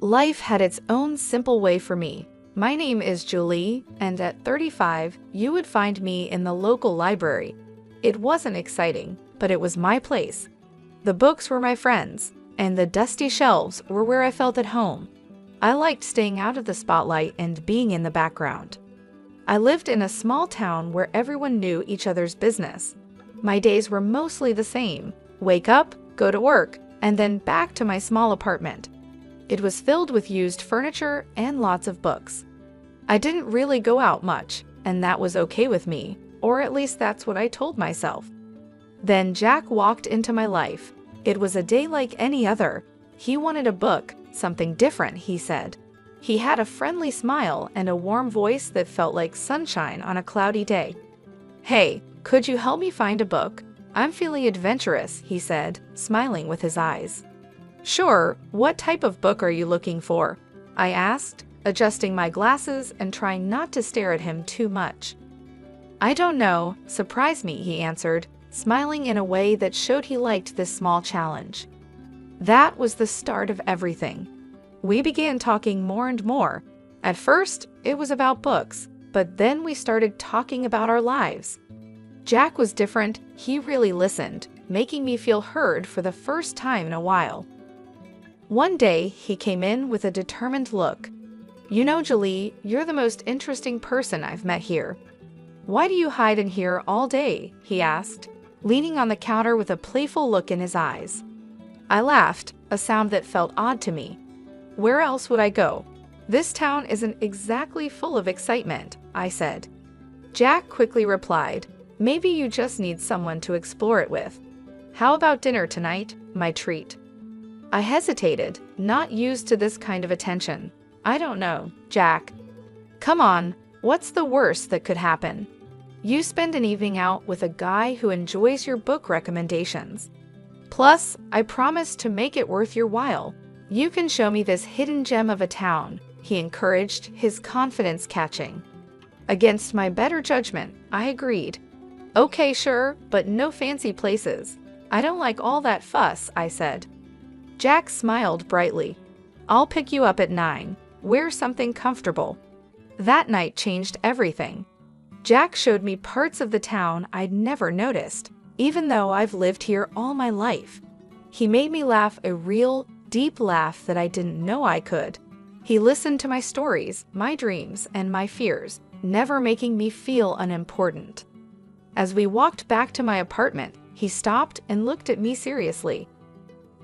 Life had its own simple way for me. My name is Julie, and at 35, you would find me in the local library. It wasn't exciting, but it was my place. The books were my friends, and the dusty shelves were where I felt at home. I liked staying out of the spotlight and being in the background. I lived in a small town where everyone knew each other's business. My days were mostly the same: wake up, go to work, and then back to my small apartment. It was filled with used furniture and lots of books. I didn't really go out much, and that was okay with me, or at least that's what I told myself. Then Jack walked into my life. It was a day like any other. He wanted a book, something different, he said. He had a friendly smile and a warm voice that felt like sunshine on a cloudy day. "Hey, could you help me find a book? I'm feeling adventurous," he said, smiling with his eyes. "Sure, what type of book are you looking for?" I asked, adjusting my glasses and trying not to stare at him too much. "I don't know, surprise me," he answered, smiling in a way that showed he liked this small challenge. That was the start of everything. We began talking more and more. At first, it was about books, but then we started talking about our lives. Jack was different. He really listened, making me feel heard for the first time in a while. One day, he came in with a determined look. "You know, Julie, you're the most interesting person I've met here." "Why do you hide in here all day?" he asked, leaning on the counter with a playful look in his eyes. I laughed, a sound that felt odd to me. Where else would I go? This town isn't exactly full of excitement, I said. Jack quickly replied, "Maybe you just need someone to explore it with. How about dinner tonight, my treat?" I hesitated, not used to this kind of attention. "I don't know, Jack." "Come on, what's the worst that could happen? You spend an evening out with a guy who enjoys your book recommendations. Plus, I promise to make it worth your while. You can show me this hidden gem of a town," he encouraged, his confidence catching. Against my better judgment, I agreed. "Okay, sure, but no fancy places. I don't like all that fuss," I said. Jack smiled brightly. "I'll pick you up at 9. Wear something comfortable." That night changed everything. Jack showed me parts of the town I'd never noticed, even though I've lived here all my life. He made me laugh, a real, deep laugh that I didn't know I could. He listened to my stories, my dreams, and my fears, never making me feel unimportant. As we walked back to my apartment, he stopped and looked at me seriously.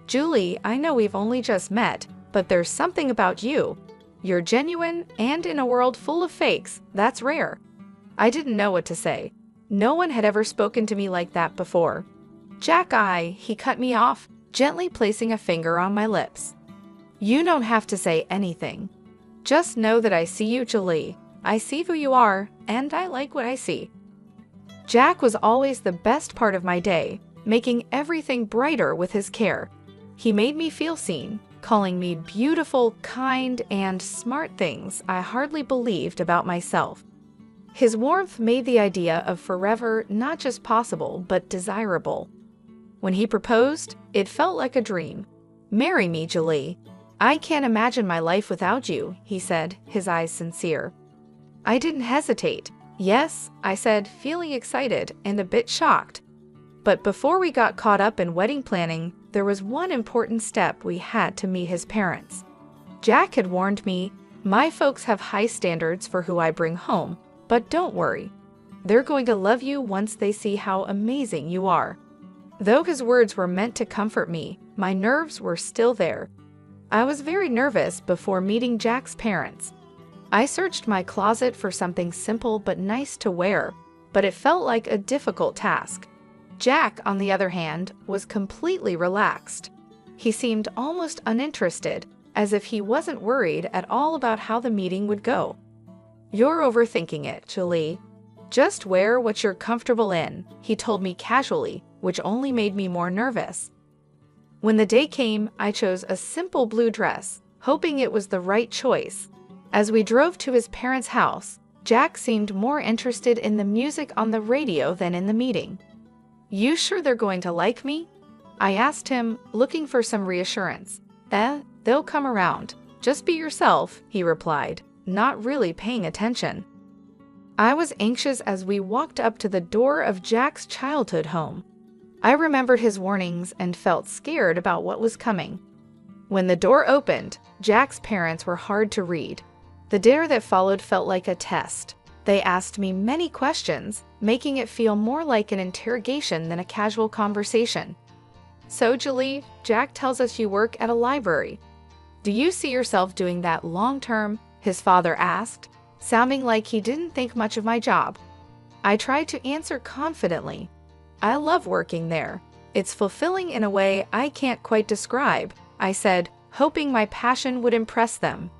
"Julie, I know we've only just met, but there's something about you. You're genuine, and in a world full of fakes, that's rare." I didn't know what to say. No one had ever spoken to me like that before. "Jack, he cut me off, gently placing a finger on my lips. "You don't have to say anything. Just know that I see you, Julie. I see who you are, and I like what I see." Jack was always the best part of my day, making everything brighter with his care. He made me feel seen, calling me beautiful, kind, and smart things I hardly believed about myself. His warmth made the idea of forever not just possible, but desirable. When he proposed, it felt like a dream. "Marry me, Julie. I can't imagine my life without you," he said, his eyes sincere. I didn't hesitate. "Yes," I said, feeling excited and a bit shocked. But before we got caught up in wedding planning, there was one important step: we had to meet his parents. Jack had warned me, "My folks have high standards for who I bring home, but don't worry. They're going to love you once they see how amazing you are." Though his words were meant to comfort me, my nerves were still there. I was very nervous before meeting Jack's parents. I searched my closet for something simple but nice to wear, but it felt like a difficult task. Jack, on the other hand, was completely relaxed. He seemed almost uninterested, as if he wasn't worried at all about how the meeting would go. "You're overthinking it, Julie. Just wear what you're comfortable in," he told me casually, which only made me more nervous. When the day came, I chose a simple blue dress, hoping it was the right choice. As we drove to his parents' house, Jack seemed more interested in the music on the radio than in the meeting. "You sure they're going to like me?" I asked him, looking for some reassurance. They'll come around. "Just be yourself," he replied, not really paying attention. I was anxious as we walked up to the door of Jack's childhood home. I remembered his warnings and felt scared about what was coming. When the door opened, Jack's parents were hard to read. The dinner that followed felt like a test. They asked me many questions, making it feel more like an interrogation than a casual conversation. "So, Julie, Jack tells us you work at a library. Do you see yourself doing that long-term?" his father asked, sounding like he didn't think much of my job. I tried to answer confidently. "I love working there. It's fulfilling in a way I can't quite describe," I said, hoping my passion would impress them.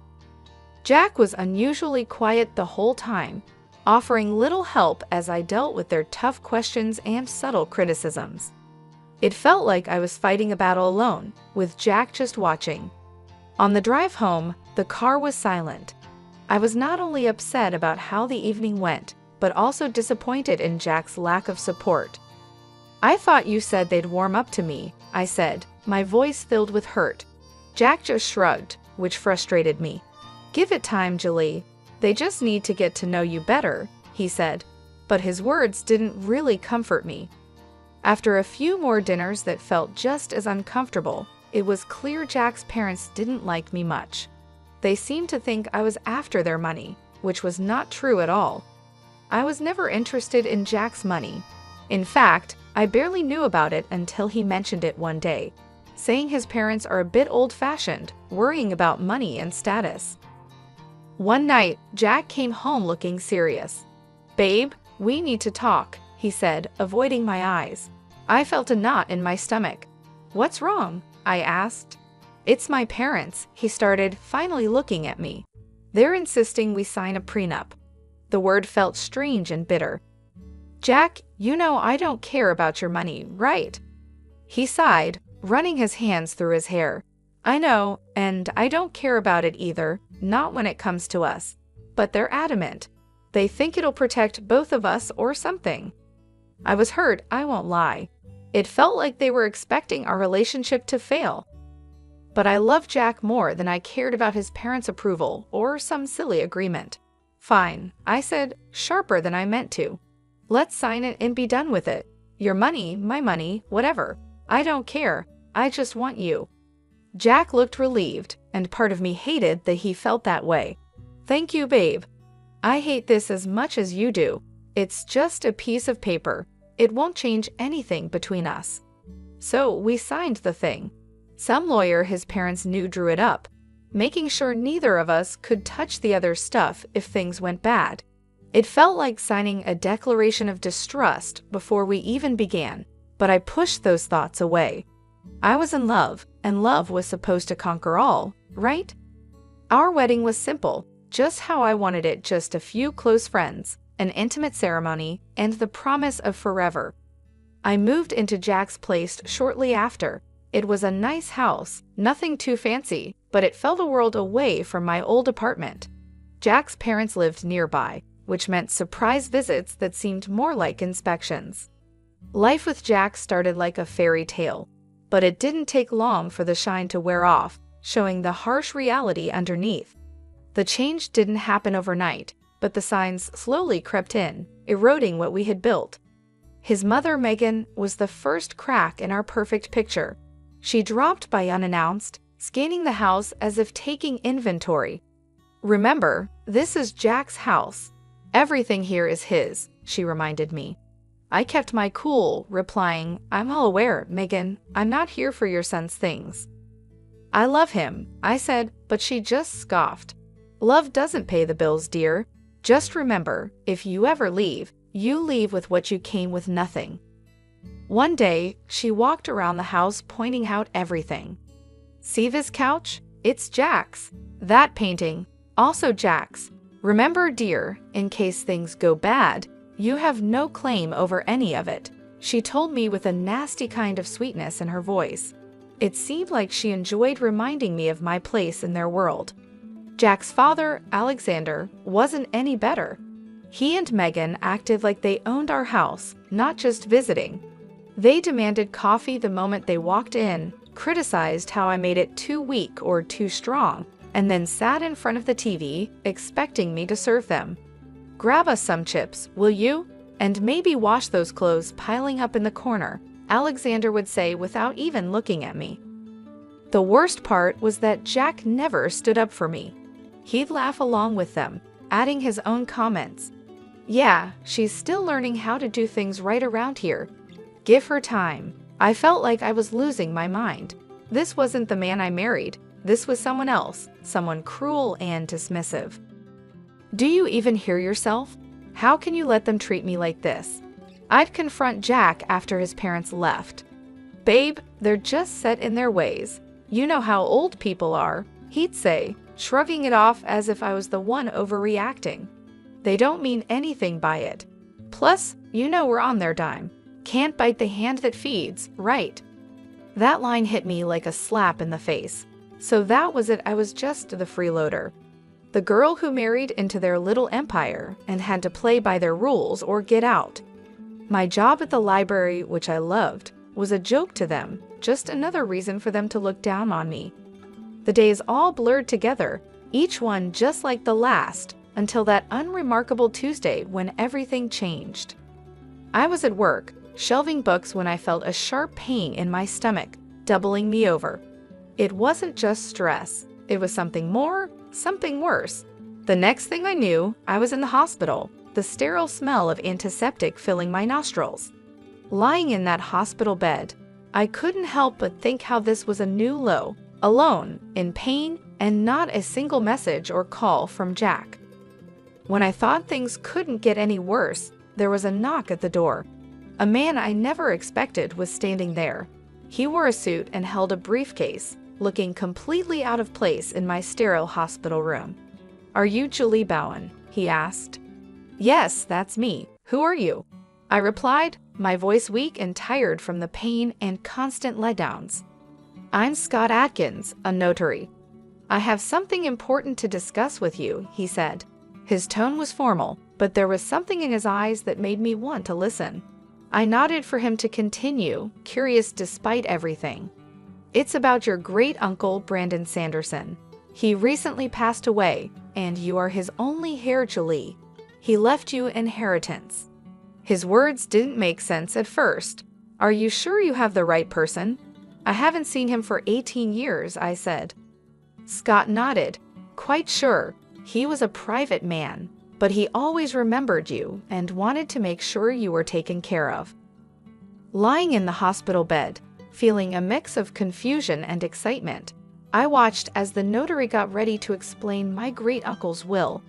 Jack was unusually quiet the whole time, offering little help as I dealt with their tough questions and subtle criticisms. It felt like I was fighting a battle alone, with Jack just watching. On the drive home, the car was silent. I was not only upset about how the evening went, but also disappointed in Jack's lack of support. "I thought you said they'd warm up to me," I said, my voice filled with hurt. Jack just shrugged, which frustrated me. "Give it time, Julie. They just need to get to know you better," he said, but his words didn't really comfort me. After a few more dinners that felt just as uncomfortable, it was clear Jack's parents didn't like me much. They seemed to think I was after their money, which was not true at all. I was never interested in Jack's money. In fact, I barely knew about it until he mentioned it one day, saying his parents are a bit old-fashioned, worrying about money and status. One night, Jack came home looking serious. "Babe, we need to talk," he said, avoiding my eyes. I felt a knot in my stomach. "What's wrong?" I asked. "It's my parents," he started, finally looking at me. "They're insisting we sign a prenup." The word felt strange and bitter. "Jack, you know I don't care about your money, right?" He sighed, running his hands through his hair. "I know, and I don't care about it either, not when it comes to us. But they're adamant. They think it'll protect both of us or something." I was hurt, I won't lie. It felt like they were expecting our relationship to fail. But I loved Jack more than I cared about his parents' approval or some silly agreement. "Fine," I said, sharper than I meant to. "Let's sign it and be done with it. Your money, my money, whatever. I don't care. I just want you." Jack looked relieved, and part of me hated that he felt that way. "Thank you, babe. I hate this as much as you do. It's just a piece of paper. It won't change anything between us." So we signed the thing. Some lawyer his parents knew drew it up, making sure neither of us could touch the other's stuff if things went bad. It felt like signing a declaration of distrust before we even began, but I pushed those thoughts away. I was in love, and love was supposed to conquer all, right? Our wedding was simple, just how I wanted it, just a few close friends, an intimate ceremony, and the promise of forever. I moved into Jack's place shortly after. It was a nice house, nothing too fancy, but it felt a world away from my old apartment. Jack's parents lived nearby, which meant surprise visits that seemed more like inspections. Life with Jack started like a fairy tale, but it didn't take long for the shine to wear off, showing the harsh reality underneath. The change didn't happen overnight, but the signs slowly crept in, eroding what we had built. His mother, Megan, was the first crack in our perfect picture. She dropped by unannounced, scanning the house as if taking inventory. "Remember, this is Jack's house. Everything here is his," she reminded me. I kept my cool, replying, "I'm all aware, Megan. I'm not here for your son's things." "I love him," I said, but she just scoffed. "Love doesn't pay the bills, dear. Just remember, if you ever leave, you leave with what you came with, nothing." One day, she walked around the house pointing out everything. "See this couch? It's Jack's. That painting, also Jack's. Remember, dear, in case things go bad, you have no claim over any of it," she told me with a nasty kind of sweetness in her voice. It seemed like she enjoyed reminding me of my place in their world. Jack's father, Alexander, wasn't any better. He and Megan acted like they owned our house, not just visiting. They demanded coffee the moment they walked in, criticized how I made it too weak or too strong, and then sat in front of the TV, expecting me to serve them. "Grab us some chips, will you? And maybe wash those clothes piling up in the corner," Alexander would say without even looking at me. The worst part was that Jack never stood up for me. He'd laugh along with them, adding his own comments. "Yeah, she's still learning how to do things right around here. Give her time." I felt like I was losing my mind. This wasn't the man I married. This was someone else, someone cruel and dismissive. "Do you even hear yourself? How can you let them treat me like this?" I'd confront Jack after his parents left. "Babe, they're just set in their ways. You know how old people are," he'd say, shrugging it off as if I was the one overreacting. "They don't mean anything by it. Plus, you know we're on their dime. Can't bite the hand that feeds, right?" That line hit me like a slap in the face. So that was it. I was just the freeloader. The girl who married into their little empire and had to play by their rules or get out. My job at the library, which I loved, was a joke to them, just another reason for them to look down on me. The days all blurred together, each one just like the last, until that unremarkable Tuesday when everything changed. I was at work, shelving books when I felt a sharp pain in my stomach, doubling me over. It wasn't just stress. It was something more, something worse. The next thing I knew, I was in the hospital, the sterile smell of antiseptic filling my nostrils. Lying in that hospital bed, I couldn't help but think how this was a new low, alone, in pain, and not a single message or call from Jack. When I thought things couldn't get any worse, there was a knock at the door. A man I never expected was standing there. He wore a suit and held a briefcase, looking completely out of place in my sterile hospital room. "Are you Julie Bowen?" he asked. "Yes, that's me. Who are you?" I replied, my voice weak and tired from the pain and constant letdowns. "I'm Scott Atkins, a notary." "I have something important to discuss with you," he said. His tone was formal, but there was something in his eyes that made me want to listen. I nodded for him to continue, curious despite everything. "It's about your great-uncle, Brandon Sanderson. He recently passed away, and you are his only heir, Julie. He left you inheritance." His words didn't make sense at first. "Are you sure you have the right person?" "I haven't seen him for 18 years, I said. Scott nodded. "Quite sure. He was a private man, but he always remembered you and wanted to make sure you were taken care of." Lying in the hospital bed, feeling a mix of confusion and excitement, I watched as the notary got ready to explain my great-uncle's will.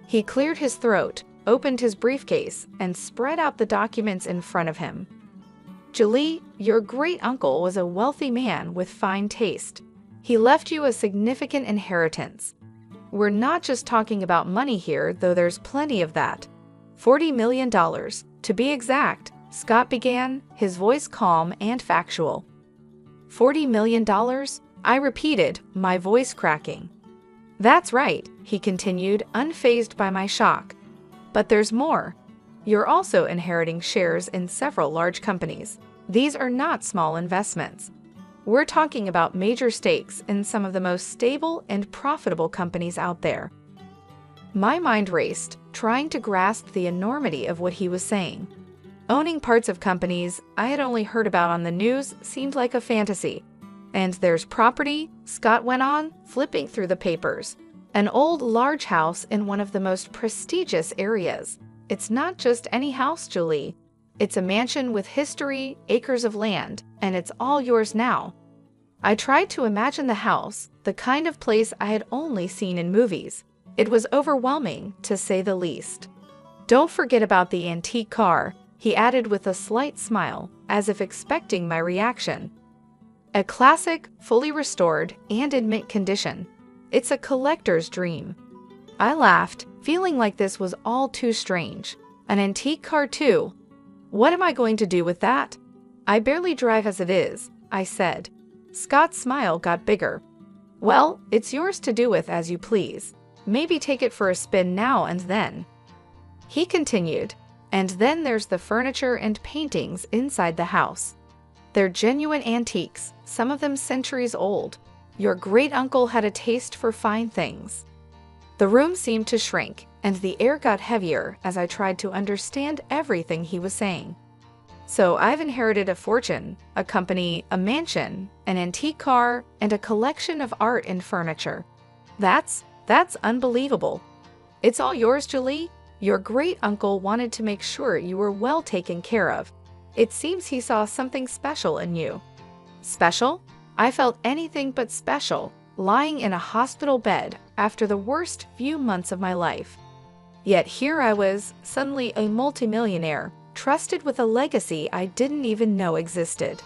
He cleared his throat, opened his briefcase, and spread out the documents in front of him. "Julie, your great-uncle was a wealthy man with fine taste. He left you a significant inheritance. We're not just talking about money here, though there's plenty of that. $40 million, to be exact," Scott began, his voice calm and factual. $40 million? I repeated, my voice cracking. "That's right," he continued, unfazed by my shock. "But there's more. You're also inheriting shares in several large companies. These are not small investments. We're talking about major stakes in some of the most stable and profitable companies out there." My mind raced, trying to grasp the enormity of what he was saying. Owning parts of companies I had only heard about on the news seemed like a fantasy. "And there's property," Scott went on, flipping through the papers. "An old large house in one of the most prestigious areas. It's not just any house, Julie. It's a mansion with history, acres of land, and it's all yours now." I tried to imagine the house, the kind of place I had only seen in movies. It was overwhelming, to say the least. "Don't forget about the antique car," he added with a slight smile, as if expecting my reaction. "A classic, fully restored, and in mint condition. It's a collector's dream." I laughed, feeling like this was all too strange. An antique car too? What am I going to do with that? "I barely drive as it is," I said. Scott's smile got bigger. "Well, it's yours to do with as you please. Maybe take it for a spin now and then." He continued, "And then there's the furniture and paintings inside the house. They're genuine antiques, some of them centuries old. Your great-uncle had a taste for fine things." The room seemed to shrink, and the air got heavier as I tried to understand everything he was saying. "So I've inherited a fortune, a company, a mansion, an antique car, and a collection of art and furniture. That's unbelievable. It's all yours, Julie? Your great-uncle wanted to make sure you were well taken care of. It seems he saw something special in you." Special? I felt anything but special, lying in a hospital bed after the worst few months of my life. Yet here I was, suddenly a multimillionaire, trusted with a legacy I didn't even know existed.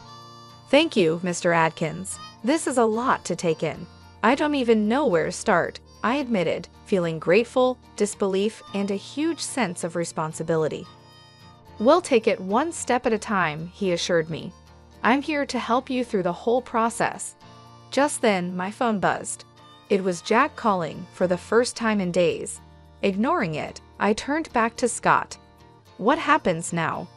"Thank you, Mr. Adkins. This is a lot to take in. I don't even know where to start," I admitted, feeling grateful, disbelief, and a huge sense of responsibility. "We'll take it one step at a time," he assured me. "I'm here to help you through the whole process." Just then, my phone buzzed. It was Jack calling for the first time in days. Ignoring it, I turned back to Scott. "What happens now?"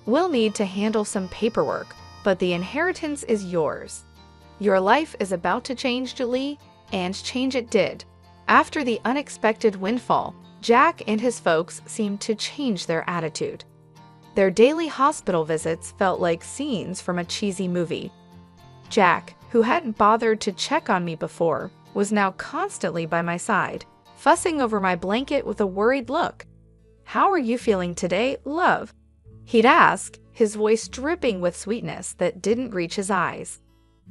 "We'll need to handle some paperwork, but the inheritance is yours. Your life is about to change, Julie, and change it did." After the unexpected windfall, Jack and his folks seemed to change their attitude. Their daily hospital visits felt like scenes from a cheesy movie. Jack, who hadn't bothered to check on me before, was now constantly by my side, fussing over my blanket with a worried look. "How are you feeling today, love?" he'd ask, his voice dripping with sweetness that didn't reach his eyes.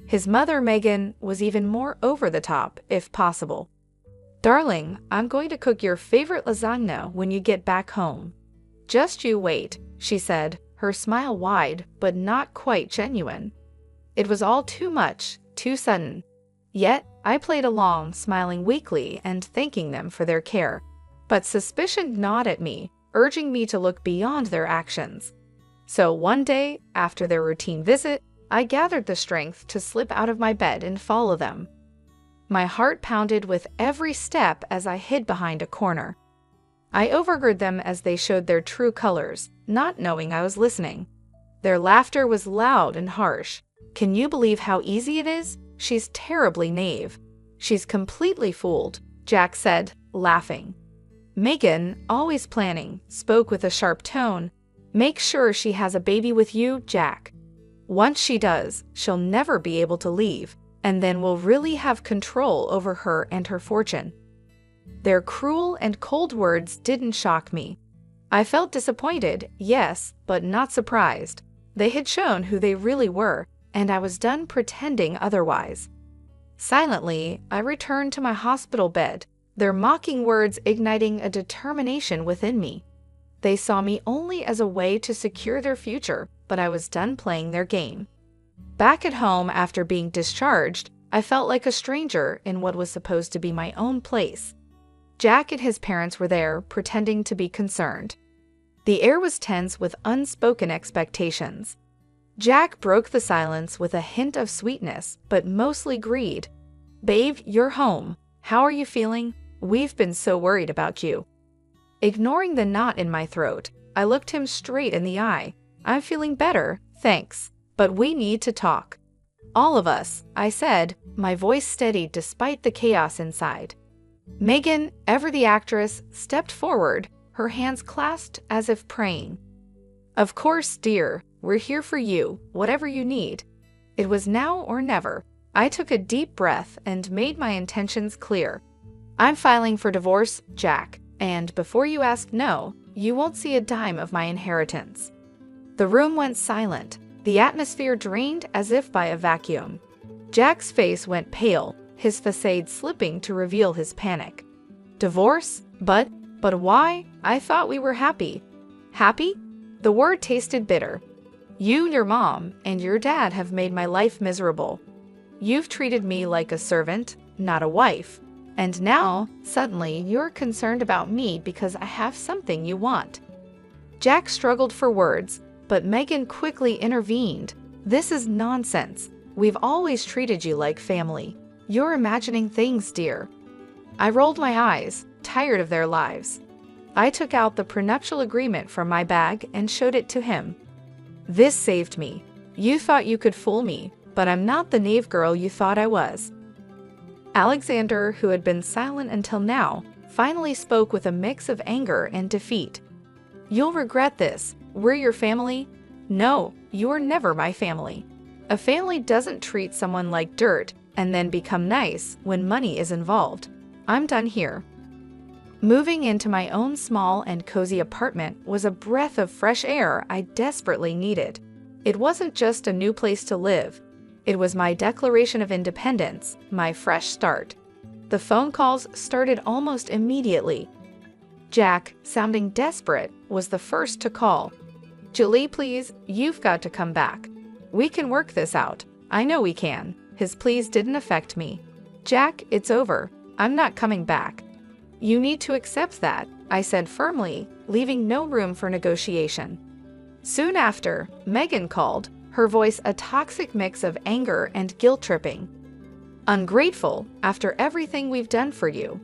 His mother, Megan, was even more over the top, if possible. "Darling, I'm going to cook your favorite lasagna when you get back home. Just you wait," she said, her smile wide but not quite genuine. It was all too much, too sudden. Yet, I played along, smiling weakly and thanking them for their care. But suspicion gnawed at me, urging me to look beyond their actions. So one day, after their routine visit, I gathered the strength to slip out of my bed and follow them. My heart pounded with every step as I hid behind a corner. I overheard them as they showed their true colors, not knowing I was listening. Their laughter was loud and harsh. "Can you believe how easy it is? She's terribly naive. She's completely fooled," Jack said, laughing. Megan, always planning, spoke with a sharp tone. "Make sure she has a baby with you, Jack. Once she does, she'll never be able to leave, and then we'll really have control over her and her fortune." Their cruel and cold words didn't shock me. I felt disappointed, yes, but not surprised. They had shown who they really were, and I was done pretending otherwise. Silently, I returned to my hospital bed, their mocking words igniting a determination within me. They saw me only as a way to secure their future, but I was done playing their game. Back at home after being discharged, I felt like a stranger in what was supposed to be my own place. Jack and his parents were there, pretending to be concerned. The air was tense with unspoken expectations. Jack broke the silence with a hint of sweetness, but mostly greed. "Babe, you're home. How are you feeling? We've been so worried about you." Ignoring the knot in my throat, I looked him straight in the eye. "I'm feeling better, thanks, but we need to talk." "All of us," I said, my voice steady despite the chaos inside. Megan, ever the actress, stepped forward, her hands clasped as if praying. "Of course, dear, we're here for you, whatever you need." It was now or never. I took a deep breath and made my intentions clear. "I'm filing for divorce, Jack, and before you ask no, you won't see a dime of my inheritance." The room went silent, the atmosphere drained as if by a vacuum. Jack's face went pale, his facade slipping to reveal his panic. "Divorce? But why? I thought we were happy." "Happy?" The word tasted bitter. "You, your mom, and your dad have made my life miserable. You've treated me like a servant, not a wife. And now, suddenly, you're concerned about me because I have something you want." Jack struggled for words, but Megan quickly intervened. "This is nonsense. We've always treated you like family. You're imagining things, dear." I rolled my eyes, tired of their lives. I took out the prenuptial agreement from my bag and showed it to him. "This saved me. You thought you could fool me, but I'm not the naive girl you thought I was." Alexander, who had been silent until now, finally spoke with a mix of anger and defeat. "You'll regret this. We're your family." "No, you're never my family. A family doesn't treat someone like dirt and then become nice when money is involved. I'm done here." Moving into my own small and cozy apartment was a breath of fresh air I desperately needed. It wasn't just a new place to live. It was my declaration of independence, my fresh start. The phone calls started almost immediately. Jack, sounding desperate, was the first to call. "Julie, please, you've got to come back. We can work this out. I know we can." His pleas didn't affect me. "Jack, it's over. I'm not coming back." "You need to accept that," I said firmly, leaving no room for negotiation. Soon after, Megan called, her voice a toxic mix of anger and guilt-tripping. "Ungrateful, after everything we've done for you.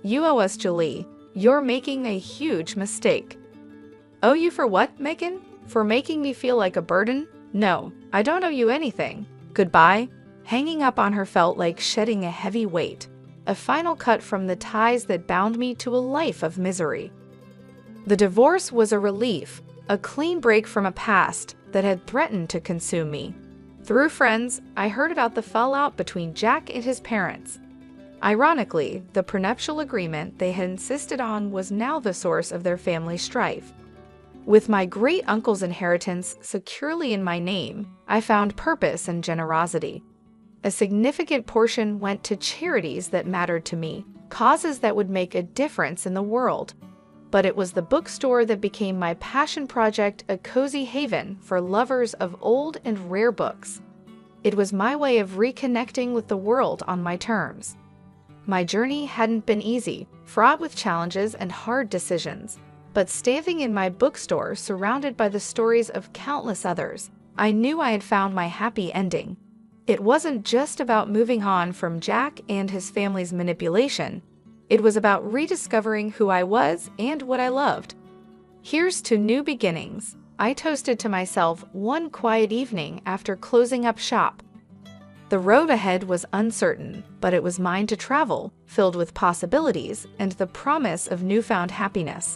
You owe us, Julie. You're making a huge mistake." "Owe you for what, Megan? For making me feel like a burden? No, I don't owe you anything. Goodbye." Hanging up on her felt like shedding a heavy weight, a final cut from the ties that bound me to a life of misery. The divorce was a relief, a clean break from a past that had threatened to consume me. Through friends, I heard about the fallout between Jack and his parents. Ironically, the prenuptial agreement they had insisted on was now the source of their family strife. With my great-uncle's inheritance securely in my name, I found purpose and generosity. A significant portion went to charities that mattered to me, causes that would make a difference in the world. But it was the bookstore that became my passion project, a cozy haven for lovers of old and rare books. It was my way of reconnecting with the world on my terms. My journey hadn't been easy, fraught with challenges and hard decisions. But standing in my bookstore surrounded by the stories of countless others, I knew I had found my happy ending. It wasn't just about moving on from Jack and his family's manipulation. It was about rediscovering who I was and what I loved. Here's to new beginnings, I toasted to myself one quiet evening after closing up shop. The road ahead was uncertain, but it was mine to travel, filled with possibilities and the promise of newfound happiness.